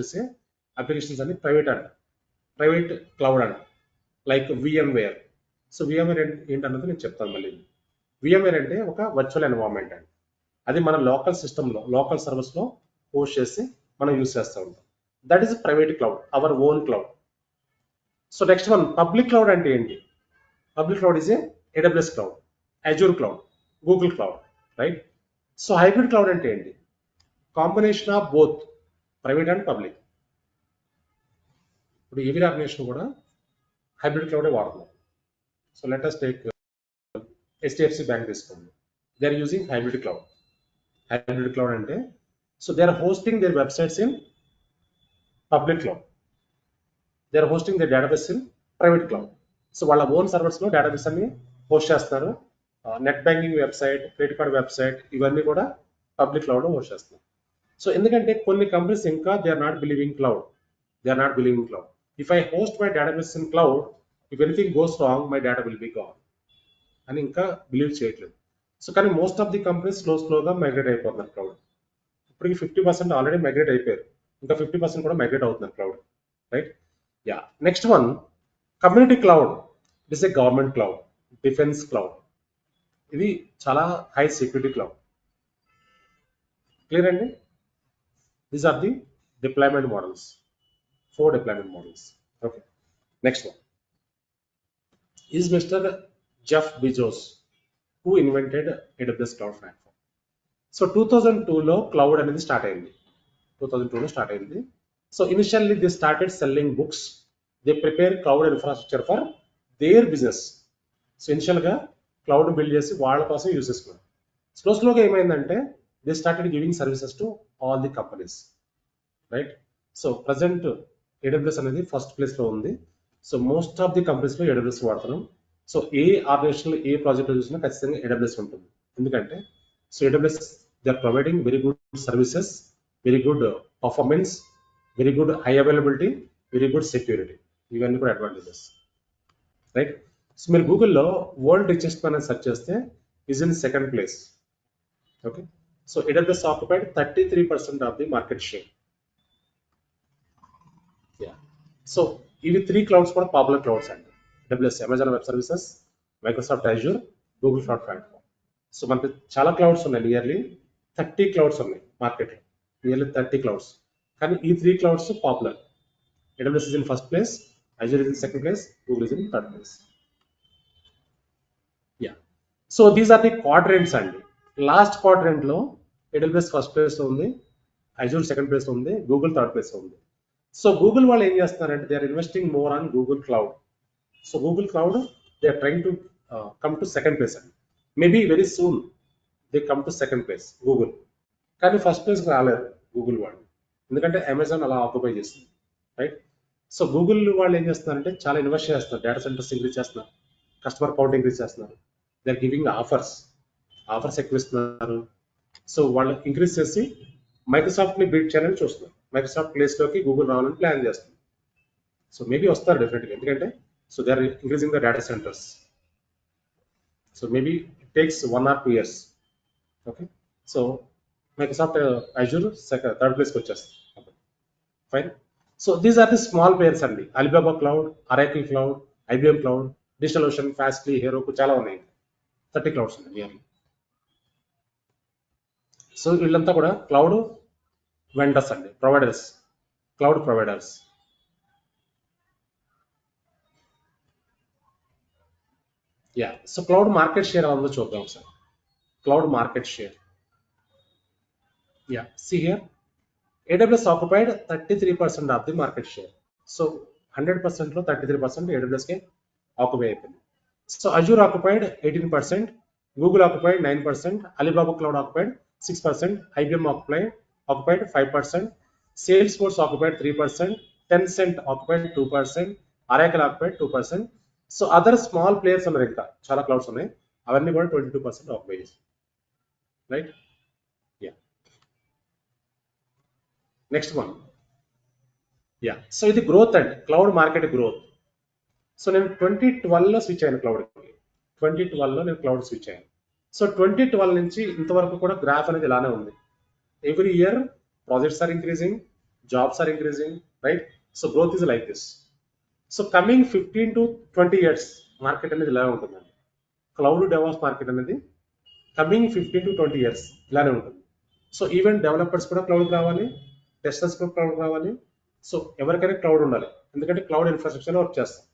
చేసే applications అన్ని private అంట, private cloud అంట, లైక్ VMware. సో VMware ఏంటన్నది నేను చెప్తాను మళ్ళీ. VMware అంటే ఒక వర్చువల్ ఎన్వైరన్మెంట్ అండి, అది మన లోకల్ సిస్టంలో లోకల్ సర్వర్స్లో హోస్ట్ చేసి మనం యూస్ చేస్తూ ఉంటాం. That is private cloud, our own cloud. So next one, public cloud అంటే ఏంటి? Public cloud is AWS cloud, Azure cloud, Google cloud, right? So hybrid cloud అంటే ఏంటి? Combination of both private and public. ఇప్పుడు every organization కూడా hybrid క్లౌడే వాడుతున్నారు. So let us take HDFC bank తీసుకోండి, they are using hybrid cloud. Hybrid cloud అంటే so they are hosting their websites in public cloud, they are hosting their database in private cloud. So వాళ్ళ own సర్వర్స్లో database అన్ని host చేస్తారు. Net banking website, credit card website, ఇవన్నీ కూడా public క్లౌడ్లో host చేస్తున్నారు. So ఎందుకంటే కొన్ని కంపెనీస్ ఇంకా they are not believing cloud. If I host my database in cloud, if anything goes wrong, my data will be gone అని ఇంకా believe చేయట్లేదు. సో కానీ మోస్ట్ ఆఫ్ ది కంపెనీస్ స్లోగా మైగ్రేట్ అయిపోతున్నారు క్లౌడ్. ఇప్పటికి 50% ఆల్రెడీ మైగ్రేట్ అయిపోయారు, ఇంకా 50% కూడా మైగ్రేట్ అవుతున్నారు cloud, right? Ya. Next one, community cloud. It is a government cloud, defence cloud. ఇది చాలా హై సెక్యూరిటీ క్లౌడ్. క్లియర్ అండి? These are the deployment models, 4 deployment models. Okay. Next one is Mr. Jeff Bezos, who invented AWS Cloud Platform. So 2002లో cloud అనేది start అయింది. 2002లో start అయింది. So initially they started selling books. They prepare cloud infrastructure for their business. So ఇనిషియల్గా cloud build చేసి వాళ్ళ కోసం use చేసుకున్నారు. స్లోగా ఏమైందంటే they started giving services to all the companies, right? So present AWS అనేది ఫస్ట్ ప్లేస్లో ఉంది. సో మోస్ట్ ఆఫ్ ది కంపెనీస్లో AWS వాడుతున్నాం. సో ఏ ఆర్గనైజేషన్లో ఏ ప్రాజెక్ట్లో చూసినా ఖచ్చితంగా AWS ఉంటుంది. ఎందుకంటే so AWS they are providing very good services, very good performance, very good high availability, very good security. ఇవన్నీ కూడా అడ్వాంటేజెస్, రైట్? సో మీరు గూగుల్లో వరల్డ్ రిచెస్ట్ మ్యాన్ అని సెర్చ్ చేస్తే is in second place. Okay. So AWS occupied 33% of the market share. So ఇవి 3 clouds కూడా popular clouds అండి. AWS, Amazon Web Services, Microsoft Azure, Google Cloud Platform. So మనకి చాలా clouds ఉన్నాయి, nearly 30 clouds ఉన్నాయి మార్కెట్లో, నియర్లీ 30 క్లౌడ్స్. కానీ ఈ 3 clouds popular. AWS is in first place, Azure is in second place, Google is in third place. Yeah. So these are the quadrants అండి. Last క్వాడ్రెంట్లో AWS first ప్లేస్లో ఉంది, Azure second place ఉంది, Google third place ఉంది. So Google వాళ్ళు ఏం చేస్తున్నారంటే they are investing more on Google cloud. So Google cloud they are trying to come to second place అండి. Maybe very soon they come to second place Google. కానీ first place రాలేరు Google వాళ్ళు, ఎందుకంటే Amazon అలా occupy చేస్తుంది, right? So Google వాళ్ళు ఏం చేస్తున్నారంటే చాలా ఇన్వెస్ట్ చేస్తున్నారు, డేటా సెంటర్స్ ఇంక్రీజ్ చేస్తున్నారు, కస్టమర్ కౌంట్ ఇంక్రీజ్ చేస్తున్నారు, దే ఆర్ గివింగ్ ఆఫర్స్ ఎక్కువ ఇస్తున్నారు. సో వాళ్ళు ఇంక్రీజ్ చేసి మైక్రోసాఫ్ట్ని బీట్ చేయాలని చూస్తున్నారు. మైక్రోసాఫ్ట్ ప్లేస్లోకి గూగుల్ రావాలని ప్లాన్ చేస్తుంది. సో మేబీ వస్తారు డెఫినెట్గా, ఎందుకంటే so they are increasing the data centres. So maybe it takes 1 or 2 years. Okay, so Microsoft Azure third ప్లేస్కి వచ్చేస్తుంది. Fine. So these are the small players అండి. Alibaba cloud, Oracle cloud, IBM cloud, Digital Ocean, Fastly, Heroku చాలా ఉన్నాయి. 30 clouds ఉన్నాయి nearly. So వీళ్ళంతా కూడా cloud vendors అండి, providers, cloud providers. Yeah, so cloud market share ఎలా ఉందో చూద్దాం ఒకసారి. Cloud market share. Yeah, see here, AWS occupied 33% of the market share. So 100% లో 33% AWS కే ఆక్యుపై అయిపోయింది. So Azure occupied 18%, Google occupied 9%, Alibaba cloud occupied 6%, IBM occupied 5%, Salesforce occupied 3%, Tencent occupied 2%, Oracle occupied 2%. So other small players ఉన్నారు, ఇంకా చాలా clouds ఉన్నాయి, అవన్నీ కూడా 22% occupy చేసి, right? Ya, next one. Yeah, so ఇది గ్రోత్ అండి, క్లౌడ్ మార్కెట్ గ్రోత్. సో నేను 2012లో స్విచ్ అయ్యాను క్లౌడ్కి. 2012లో నేను క్లౌడ్ స్విచ్ అయ్యాను. సో 2012 నుంచి ఇంతవరకు కూడా గ్రాఫ్ అనేది ఇలానే ఉంది. Every year projects are increasing, jobs are increasing, right? So growth is like this. So coming 15 to 20 years market అనేది ఇలానే ఉంటుందండి. క్లౌడ్ డెవాప్స్ మార్కెట్ అనేది కమింగ్ 15 to 20 years ఇలానే ఉంటుంది. సో ఈవెన్ డెవలపర్స్ కూడా క్లౌడ్ రావాలి, టెస్టర్స్ కూడా క్లౌడ్ రావాలి. సో ఎవరికైనా క్లౌడ్ ఉండాలి, ఎందుకంటే క్లౌడ్ ఇన్ఫ్రాస్ట్రక్చర్ వర్క్ చేస్తాం.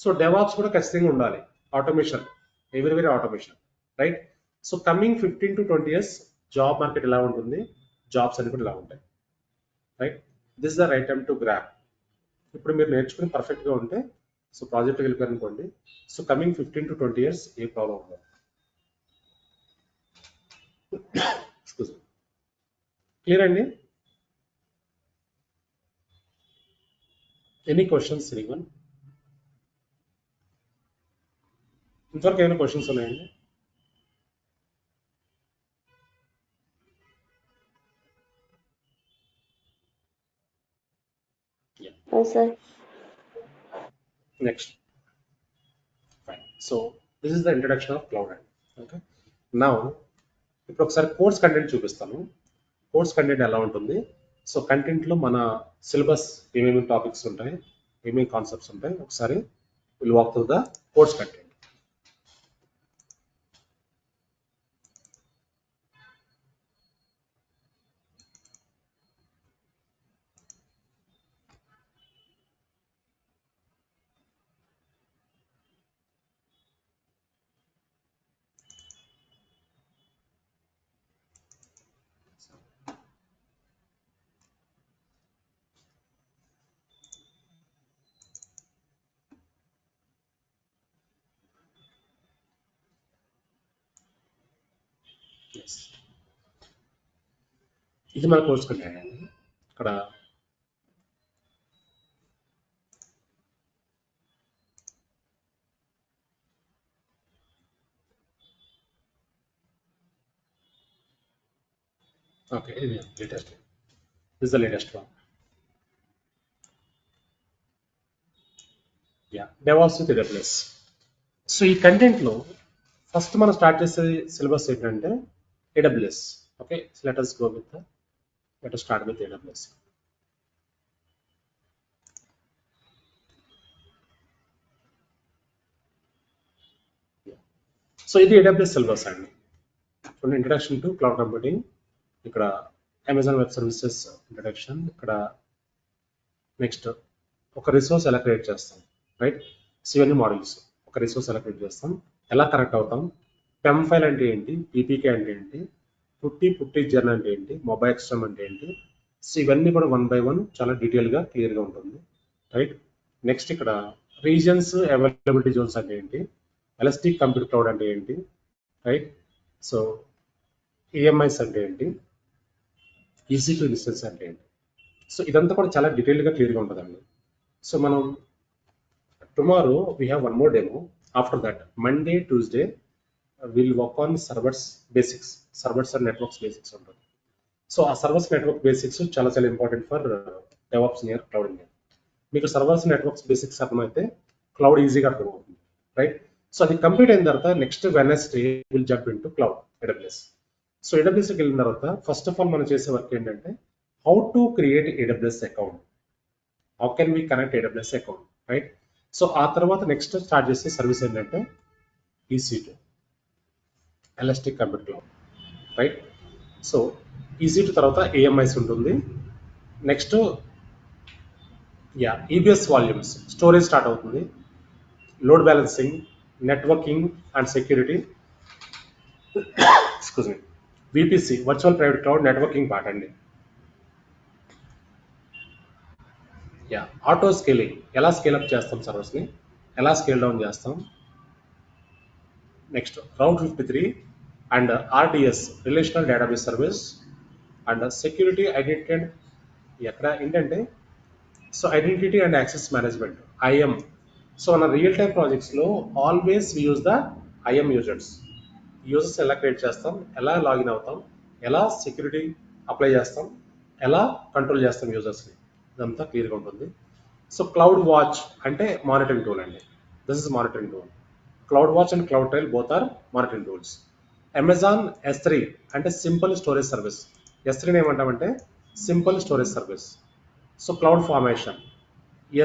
సో డెవాప్స్ కూడా ఖచ్చితంగా ఉండాలి, automation, every automation, right? So coming 15 to 20 years job market ఇలా ఉంటుంది, జాబ్స్ అన్ని కూడా ఇలా ఉంటాయి, right? This is the right time to grab. ఇప్పుడు మీరు నేర్చుకుని పర్ఫెక్ట్గా ఉంటే సో ప్రాజెక్ట్కి వెళ్ళిపోయారు అనుకోండి, so coming 15 to 20 years A problem ఉండదు. క్లియర్ అండి? Any questions anyone? ఇంతవరకు ఏమైనా క్వశ్చన్స్ ఉన్నాయండి? sir. Next. Fine. So this is the introduction of cloud. Okay. Now ఇప్పుడు ఒకసారి కోర్స్ కంటెంట్ చూపిస్తాను. కోర్స్ కంటెంట్ ఎలా ఉంటుంది? సో కంటెంట్లో మన సిలబస్ ఏమేమి టాపిక్స్ ఉంటాయి, ఏమేమి కాన్సెప్ట్స్ ఉంటాయి, ఒకసారి will walk through the course content. ఇది మన కోర్స్ కంటెంట్ అండి. ఇక్కడ ఓకే, ఇది latest, this the latest one. Yeah, DevOps with AWS. So ఈ కంటెంట్లో ఫస్ట్ మనం స్టార్ట్ చేసే సిలబస్ ఏంటంటే AWS. Okay, let us go with let us start with AWS. So ఇది AWS సిలబస్ అండి. చూడండి, ఇంట్రడక్షన్ టు క్లౌడ్ కంప్యూటింగ్, ఇక్కడ Amazon Web services introduction, ఇక్కడ next ఒక రిసోర్స్ ఎలా క్రియేట్ చేస్తాం, రైట్? సో ఇవన్నీ మోడల్స్. ఒక రిసోర్స్ ఎలా క్రియేట్ చేస్తాం, ఎలా కనెక్ట్ అవుతాం, పెమ్ ఫైల్ అంటే ఏంటి, పీపీకే అంటే ఏంటి, పుట్టి జర్న్ అంటే ఏంటి, మొబైల్ ఎక్స్టర్మ్ అంటే ఏంటి, సో ఇవన్నీ కూడా 1 by 1 చాలా డీటెయిల్గా క్లియర్గా ఉంటుంది, రైట్. నెక్స్ట్ ఇక్కడ రీజన్స్ అవైలబిలిటీ జోన్స్ అంటే ఏంటి, ఎలాస్టిక్ కంప్యూటర్ క్లౌడ్ అంటే ఏంటి, రైట్. సో ఈఎంఐస్ అంటే ఏంటి, ఈజీ టు ఇన్స్టెన్స్ అంటే ఏంటి. సో ఇదంతా కూడా చాలా డీటెయిల్గా క్లియర్గా ఉంటుందండి. సో మనం tomorrow we have one more demo. After that Monday Tuesday will work on servers basics, servers and networks basics ఉంటుంది. సో ఆ సర్వర్స్ నెట్వర్క్ బేసిక్స్ చాలా చాలా important for DevOps near cloud India. మీకు సర్వర్స్ నెట్వర్క్స్ బేసిక్స్ అర్థమైతే cloud ఈజీగా అర్థమవుతుంది, right. So అది complete అయిన తర్వాత next Wednesday will jump in to cloud AWS. So AWSకి వెళ్ళిన తర్వాత ఫస్ట్ ఆఫ్ ఆల్ మనం చేసే వర్క్ ఏంటంటే how to create AWS account, how can we connect AWS account, right. So ఆ తర్వాత నెక్స్ట్ స్టార్ట్ చేసే సర్వీస్ ఏంటంటే EC2, elastic computer cloud, right. So EC2 తర్వాత AMIs ఉంటుంది. Next EBS volumes storage start అవుతుంది, load balancing, networking and security, excuse me, VPC virtual private cloud networking part అండి. Auto scaling, ఎలా scale up చేస్తాం సర్వర్స్ని, ఎలా scale down చేస్తాం. Next route 53 and RDS relational database service and security identity and ఎక్కడ ఏంటంటే so identity and access management IAM. సో మన రియల్ టైమ్ ప్రాజెక్ట్స్లో always we use the IAM users ఎలా క్రియేట్ చేస్తాం, ఎలా లాగిన్ అవుతాం, ఎలా సెక్యూరిటీ అప్లై చేస్తాం, ఎలా కంట్రోల్ చేస్తాం యూజర్స్ని, ఇదంతా క్లియర్గా ఉంటుంది. సో క్లౌడ్ వాచ్ అంటే మానిటరింగ్ టూల్ అండి. This is monitoring tool. Cloud watch and cloud trail both are monitoring tools. Amazon S3 అంటే సింపుల్ స్టోరేజ్ సర్వీస్. S3 ఏమంటామంటే simple storage service. So cloud formation,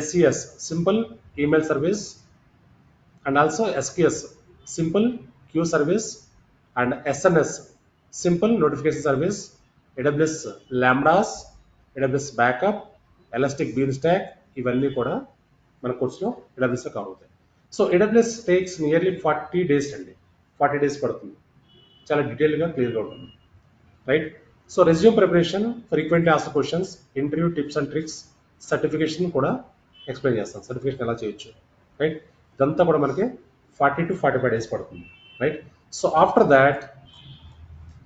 SES simple email service and also SQS simple queue service and SNS simple notification service, AWS lambdas, AWS backup, elastic bean stalk, ఇవన్నీ కూడా మన కోర్సులో AWSలో cover అవుతాయి. So AWS takes nearly 40 days అండి, 40 days పడుతుంది. చాలా డీటెయిల్గా క్లియర్గా ఉంటుంది, right. So resume preparation, frequently asked questions, interview tips and tricks, certification కూడా ఎక్స్ప్లెయిన్ చేస్తాం, సర్టిఫికేషన్ ఎలా చేయొచ్చు, రైట్. ఇదంతా కూడా మనకి 40 to 45 days పడుతుంది, రైట్. సో ఆఫ్టర్ దాట్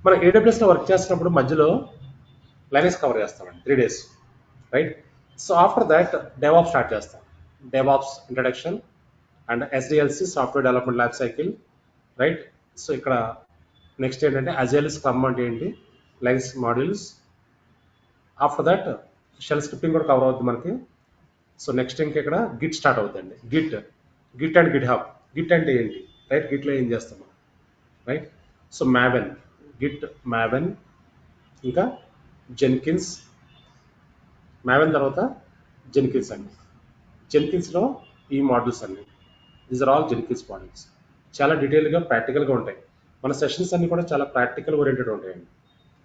మనం AWSలో వర్క్ చేస్తున్నప్పుడు మధ్యలో లైనక్స్ కవర్ చేస్తామండి 3 days, right. So after that DevOps start చేస్తాం, DevOps introduction and SDLC software development life cycle, right. So ఇక్కడ నెక్స్ట్ ఏంటంటే అజైల్ స్క్రమ్ అంటే ఏంటి, lines modules. After that shell scripting కూడా కవర్ అవుతుంది మనకి. సో నెక్స్ట్ ఇంకా ఇక్కడ గిట్ స్టార్ట్ అవుతుందండి, Git and GitHub. Git అంటే ఏంటి, రైట్, గిట్లో ఏం చేస్తాం మనం, right. So Maven, Git Maven, ఇంకా జెన్కిన్స్, మ్యావెన్ తర్వాత జెన్కిన్స్ అండి. జెన్కిన్స్లో ఈ మోడల్స్ అన్ని, these are all Jenkins models. చాలా డీటెయిల్గా ప్రాక్టికల్గా ఉంటాయి. మన సెషన్స్ అన్ని కూడా చాలా ప్రాక్టికల్ ఓరియంటెడ్ ఉంటాయండి.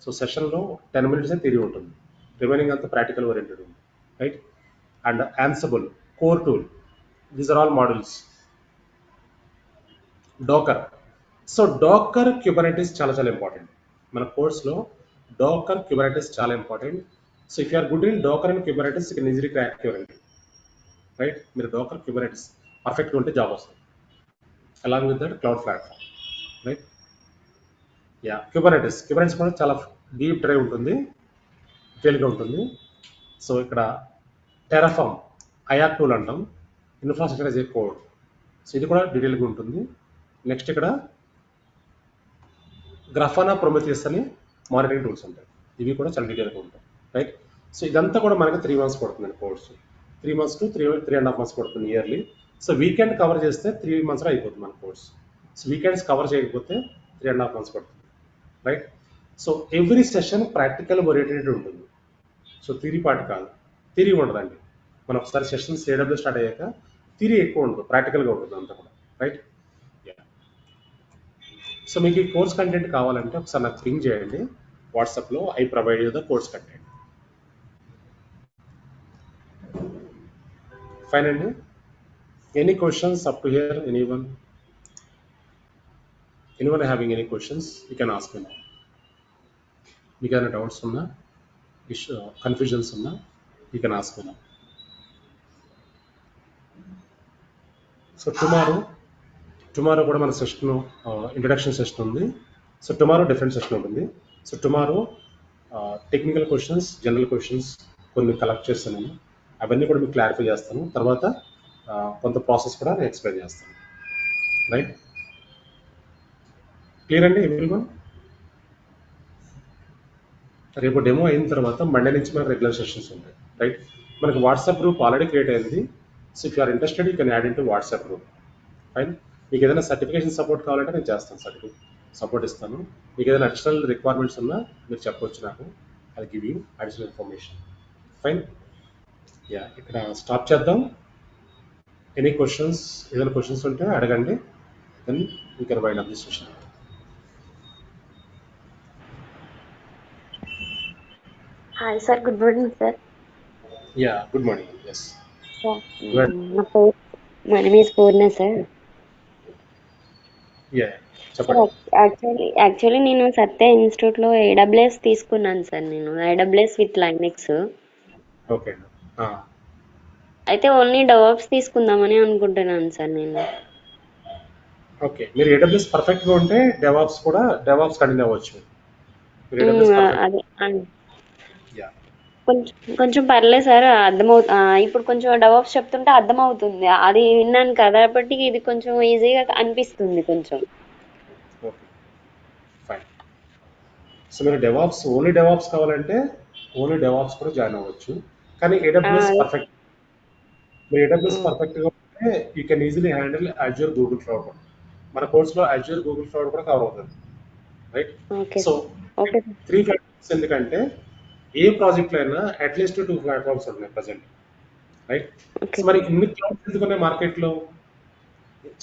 సో సెషన్లో 10 minutes థియరీ ఉంటుంది, రిమైనింగ్ అంతా ప్రాక్టికల్ ఓరియంటెడ్ ఉంటుంది, right. And Ansible, core tool, these are all models. Docker, so Docker Kubernetes చాలా చాలా ఇంపార్టెంట్ మన కోర్స్లో. డోకర్ క్యూబర్నెటిస్ చాలా important. So if you're good in Docker and Kubernetes you can easily crack your, right. మీరు Docker Kubernetes పర్ఫెక్ట్గా ఉంటే job వస్తుంది, along with that cloud platform, right. Kubernetes కూడా చాలా డీప్ డ్రైవ్ ఉంటుంది, డీటెయిల్గా ఉంటుంది. సో ఇక్కడ టెరాఫామ్, IAC టూల్ అంటాం, infrastructure as a code. So ఇది కూడా డీటెయిల్గా ఉంటుంది. నెక్స్ట్ ఇక్కడ గ్రాఫానా, ప్రొమెథియస్ అని మానిటరింగ్ టూల్స్ ఉంటాయి, ఇవి కూడా చాలా డీటెయిల్గా ఉంటాయి, రైట్. సో ఇదంతా కూడా మనకి 3 months పడుతుందండి కోర్సు, 3 months to 3.5 months పడుతుంది ఇయర్లీ. సో వీకెండ్ కవర్ చేస్తే 3 monthsలో అయిపోతుంది మన కోర్స్. సో వీకెండ్స్ కవర్ చేయకపోతే 3.5 months పడుతుంది, right. So every session practical oriented ఉంటుంది. సో థియరీ పార్ట్ కాదు, థియరీ ఉండదండి. మనం ఒకసారి సెషన్స్ AWS స్టార్ట్ అయ్యాక థియరీ ఎక్కువ ఉండదు, ప్రాక్టికల్గా ఉంటుంది అంతా కూడా, రైట్. సో మీకు ఈ కోర్స్ కంటెంట్ కావాలంటే ఒకసారి నాకు పింగ్ చేయండి వాట్సాప్లో, I provide you the course content. Fine అండి. Any questions up to here, anyone having any questions you can ask me now. మీకు ఏమైనా డౌట్స్ ఉన్నా కన్ఫ్యూజన్స్ ఉన్నా you can ask me. So tomorrow కూడా మన సెషన్ ఇంట్రడక్షన్ సెషన్ ఉంది. So tomorrow different session ఉంటుంది. So tomorrow technical questions, general questions కొన్ని collect చేస్తాను నేను, అవన్నీ కూడా మీకు క్లారిఫై చేస్తాను. తర్వాత కొంత ప్రాసెస్ కూడా నేను ఎక్స్ప్లెయిన్ చేస్తాను. రైట్, క్లియర్ అండి ఎవ్రీవన్? రేపు డెమో అయిన తర్వాత మండే నుంచి మనకు రెగ్యులర్ సెషన్స్ ఉంటాయి. రైట్, మనకి వాట్సాప్ గ్రూప్ ఆల్రెడీ క్రియేట్ అయింది. So if you are interested you can add in to WhatsApp group. Fine, మీకు ఏదైనా సర్టిఫికేషన్ సపోర్ట్ కావాలంటే నేను చేస్తాను, సర్టిఫికేట్ సపోర్ట్ ఇస్తాను. మీకు ఏదైనా అడిషనల్ రిక్వైర్మెంట్స్ ఉన్నా మీరు చెప్పవచ్చు నాకు, I give you additional information. Fine, yeah ఇక్కడ స్టాప్ చేద్దాం. ఎనీ క్వశ్చన్స్, ఏదైనా క్వశ్చన్స్ ఉంటే అడగండి, then you can wind up this session. Hi, sir. Good morning, sir. Yeah, good morning. Yes, Sir, Good. my name is Purna, sir. Yeah Sir, చెప్పండి. Actually నేను సత్య ఇన్స్టిట్యూట్లో AWS తీసుకున్నాను sir. నేను AWS with Linux. Okay, అయితే only DevOps తీసుకుందామని అనుకుంటున్నాను sir నేను. Okay, మీరు AWS పర్ఫెక్ట్గా ఉంటే డెవాప్స్ కూడా డెవాప్స్ కంటిన్యూ అవ్వచ్చు. మీరు AWS perfect- అదే yeah. కొంచెం పర్లేదు సార్, ఇప్పుడు కొంచెం డెవాప్స్ చెప్తుంటే అర్థమవుతుంది. అది విన్నాను కదా, కాబట్టి ఇది కొంచెం ఈజీగా అనిపిస్తుంది కొంచెం. Okay, fine. సో మీరు డెవాప్స్, ఓన్లీ డెవాప్స్ కావాలంటే ఓన్లీ డెవాప్స్ కూడా జాయిన్ అవ్వచ్చు. కానీ AWS పర్ఫెక్ట్, మీరు AWS పర్ఫెక్ట్గా ఉంటే you can easily handle Azure, Google cloud కూడా. మన కోర్సులో అజ్యూర్, గూగుల్ క్లౌడ్ కూడా కవర్ అవుతుంది. Right, okay so okay 3 platforms, ఎందుకంటే ఏ ప్రాజెక్ట్లో అయినా అట్లీస్ట్ 2 ప్లాట్ఫామ్స్ ఉన్నాయి ప్రజెంట్. రైట్, సో మరి ఇన్ని క్లౌడ్స్ ఎందుకున్నాయి మార్కెట్లో?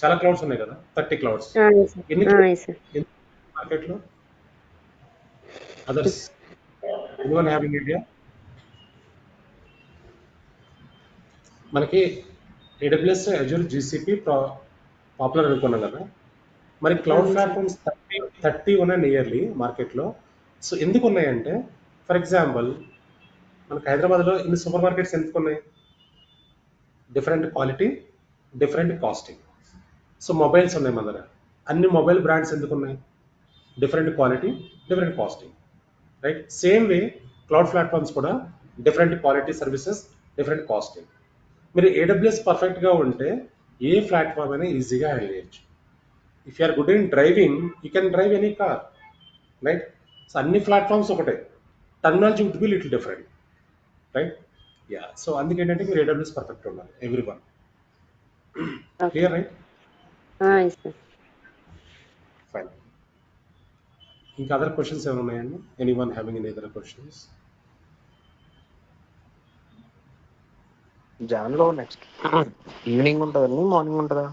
చాలా క్లౌడ్స్ ఉన్నాయి కదా, 30 క్లౌడ్స్. ఎన్ని మార్కెట్లో? Others, anyone having idea? మనకి AWS, అజ్యూర్, GCP పాపులర్ అనుకున్నాం కదా, మరి క్లౌడ్ ప్లాట్ఫామ్స్ 30 ఉన్నాయి నియర్లీ మార్కెట్లో. సో ఎందుకు ఉన్నాయంటే, ఫర్ ఎగ్జాంపుల్ మనకి హైదరాబాద్లో ఇన్ని సూపర్ మార్కెట్స్ ఎందుకు ఉన్నాయి? Different quality, different costing. So mobiles ఉన్నాయి మన దగ్గర, అన్ని మొబైల్ బ్రాండ్స్ ఎందుకు ఉన్నాయి? Different quality, different costing. Right, same way cloud platforms కూడా different quality services, different costing. మీరు AWS పర్ఫెక్ట్గా ఉంటే ఏ ప్లాట్ఫామ్ అయినా ఈజీగా హ్యాండిల్ చేయొచ్చు. If you're good in driving, you can drive any car. Right, so అన్ని ప్లాట్ఫామ్స్ ఒకటే, technology would be little different. Right, yeah, so అందుకేంటంటే మీరు AWS పర్ఫెక్ట్ ఉండాలి everyone. Clear? Right, fine. ఇంకా అదర్ క్వశ్చన్స్ ఏమైనా ఉన్నాయండి? Anyone having any other questions? జాన్లో next evening ఉంటుందండి, మార్నింగ్ ఉంటుందా?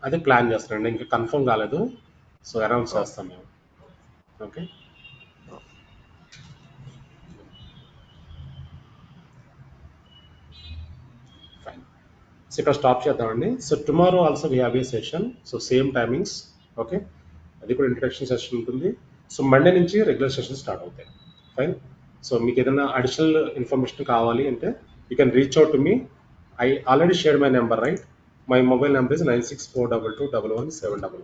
అదే ప్లాన్ చేస్తానండి, ఇంకా కన్ఫర్మ్ కాలేదు. సో అనౌన్స్ చేస్తాం మేము. Okay, fine. సో ఇక్కడ స్టాప్ చేద్దామండి. So tomorrow also we have a session, so same timings. Okay, అది కూడా ఇంట్రడక్షన్ సెషన్ ఉంటుంది. సో మండే నుంచి రెగ్యులర్ సెషన్ స్టార్ట్ అవుతాయి. ఫైన్. సో మీకు ఏదైనా అడిషనల్ ఇన్ఫర్మేషన్ కావాలి అంటే you can reach out to me. I already shared my number, right? My mobile number is 9642211711.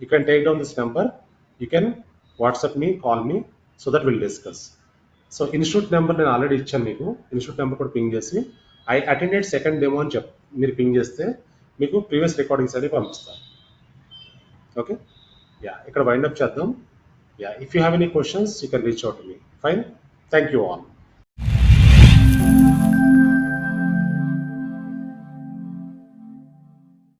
You can take down this number. You can WhatsApp me, call me, so that we'll discuss. So institute number నేను already ఇచ్చాను మీకు. Institute number కూడా ping చేసి I attended second demo అని మీరు ping చేస్తే మీకు previous recordings అన్ని పంపిస్తాను. ఓకే, యా, ఇక్కడ వైండ్ అప్ చేద్దాం. Yeah, if you have any questions you can reach out to me. Fine, thank you all.